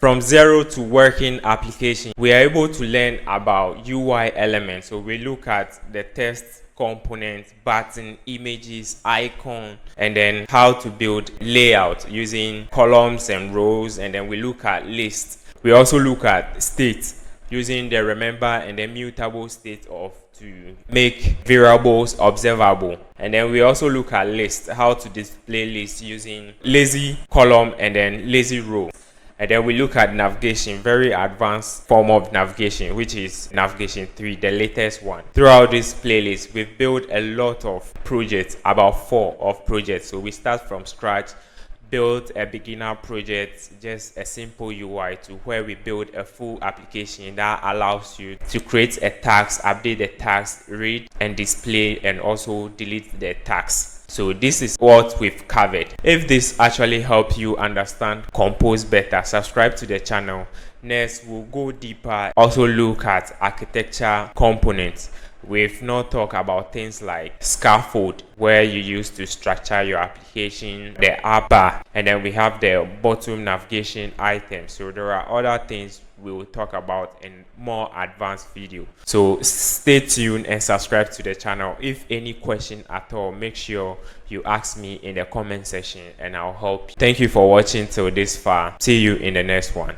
From zero to working application, we are able to learn about UI elements. So we look at the text components, button, images, icon, and then how to build layout using columns and rows, and then we look at lists. We also look at state using the remember and the mutable state of to make variables observable. And then we also look at list, how to display lists using lazy column and then lazy row. And then we look at navigation, very advanced form of navigation, which is navigation 3, the latest one. Throughout this playlist, we've built a lot of projects, about 4 of projects. So we start from scratch, build a beginner project, just a simple UI, to where we build a full application that allows you to create a tags, update the tags, read and display, and also delete the tags. So this is what we've covered. If this actually helps you understand Compose better, subscribe to the channel. Next, we'll go deeper, also look at architecture components. We've not talked about things like scaffold, where you use to structure your application, the app bar, and then we have the bottom navigation items. So there are other things we will talk about in more advanced video. So stay tuned and subscribe to the channel. If any question at all, make sure you ask me in the comment section and I'll help you. Thank you for watching till this far. See you in the next one.